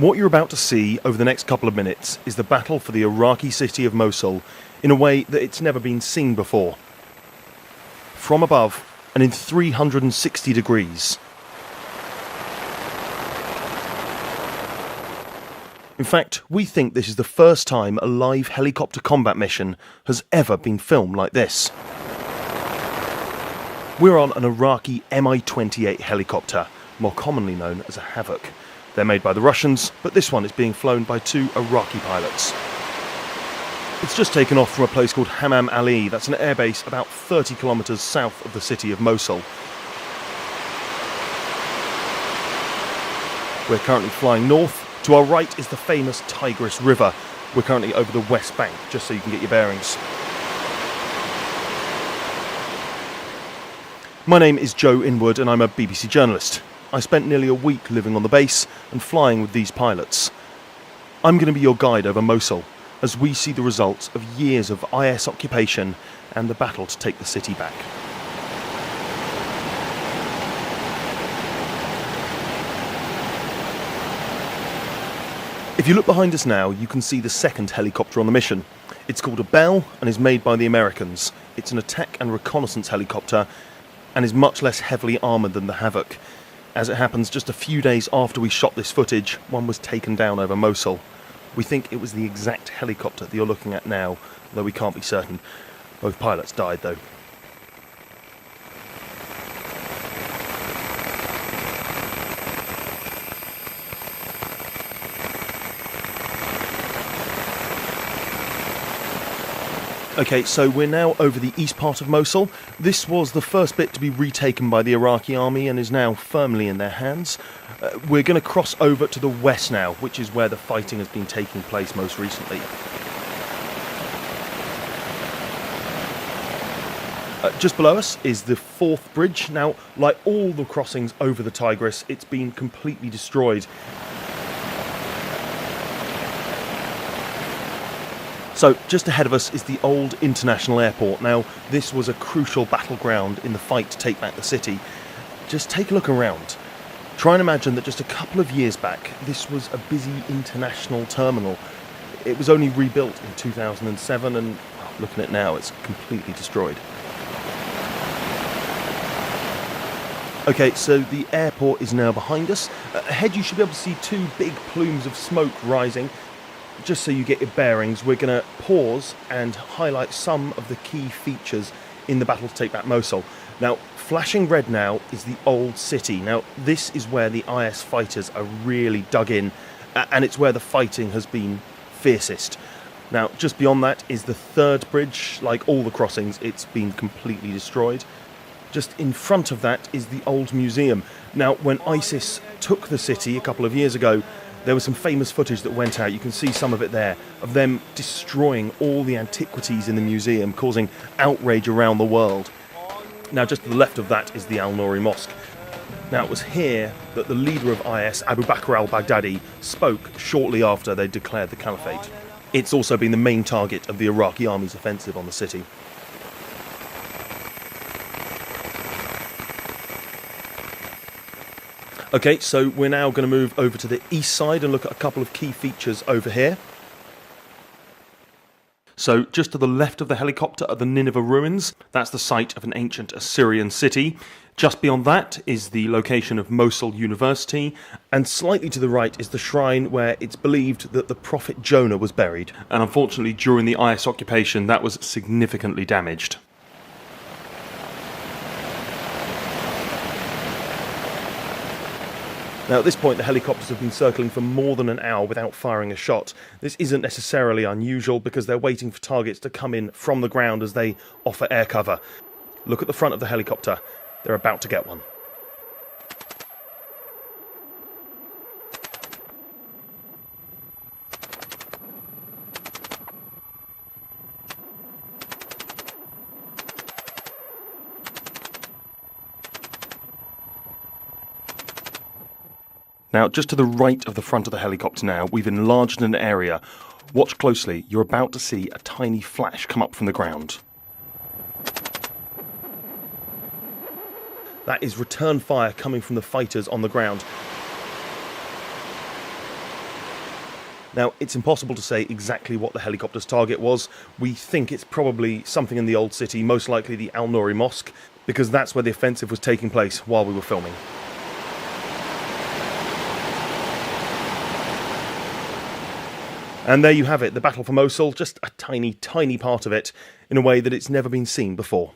What you're about to see over the next couple of minutes is the battle for the Iraqi city of Mosul in a way that it's never been seen before. From above and in 360 degrees. In fact, we think this is the first time a live helicopter combat mission has ever been filmed like this. We're on an Iraqi Mi-28 helicopter, more commonly known as a Havoc. They're made by the Russians, but this one is being flown by 2 Iraqi pilots. It's just taken off from a place called Hammam Ali. That's an airbase about 30 kilometres south of the city of Mosul. We're currently flying north. To our right is the famous Tigris River. We're currently over the West Bank, just so you can get your bearings. My name is Joe Inwood and I'm a BBC journalist. I spent nearly a week living on the base and flying with these pilots. I'm going to be your guide over Mosul as we see the results of years of IS occupation and the battle to take the city back. If you look behind us now, you can see the second helicopter on the mission. It's called a Bell and is made by the Americans. It's an attack and reconnaissance helicopter and is much less heavily armoured than the Havoc. As it happens, just a few days after we shot this footage, one was taken down over Mosul. We think it was the exact helicopter that you're looking at now, though we can't be certain. Both pilots died, though. Okay, so we're now over the east part of Mosul. This was the first bit to be retaken by the Iraqi army and is now firmly in their hands. We're going to cross over to the west now, which is where the fighting has been taking place most recently. Just below us is the fourth bridge. Now, like all the crossings over the Tigris, it's been completely destroyed. So, just ahead of us is the old international airport. Now, this was a crucial battleground in the fight to take back the city. Just take a look around. Try and imagine that just a couple of years back, this was a busy international terminal. It was only rebuilt in 2007 and, well, looking at it now, it's completely destroyed. Okay, so the airport is now behind us. Ahead you should be able to see 2 big plumes of smoke rising. Just so you get your bearings, we're going to pause and highlight some of the key features in the battle to take back Mosul. Now, flashing red now is the old city. Now, this is where the IS fighters are really dug in, and it's where the fighting has been fiercest. Now, just beyond that is the third bridge. Like all the crossings, it's been completely destroyed. Just in front of that is the old museum. Now, when ISIS took the city a couple of years ago, there was some famous footage that went out. You can see some of it there, of them destroying all the antiquities in the museum, causing outrage around the world. Now, just to the left of that is the Al-Nouri Mosque. Now, it was here that the leader of IS, Abu Bakr al-Baghdadi, spoke shortly after they declared the caliphate. It's also been the main target of the Iraqi army's offensive on the city. Okay, so we're now going to move over to the east side and look at a couple of key features over here. So just to the left of the helicopter are the Nineveh ruins. That's the site of an ancient Assyrian city. Just beyond that is the location of Mosul University. And slightly to the right is the shrine where it's believed that the prophet Jonah was buried. And unfortunately, during the IS occupation, that was significantly damaged. Now, at this point, the helicopters have been circling for more than an hour without firing a shot. This isn't necessarily unusual because they're waiting for targets to come in from the ground as they offer air cover. Look at the front of the helicopter. They're about to get one. Now, just to the right of the front of the helicopter now, we've enlarged an area. Watch closely, you're about to see a tiny flash come up from the ground. That is return fire coming from the fighters on the ground. Now, it's impossible to say exactly what the helicopter's target was. We think it's probably something in the old city, most likely the Al Nouri Mosque, because that's where the offensive was taking place while we were filming. And there you have it, the Battle for Mosul, just a tiny, tiny part of it, in a way that it's never been seen before.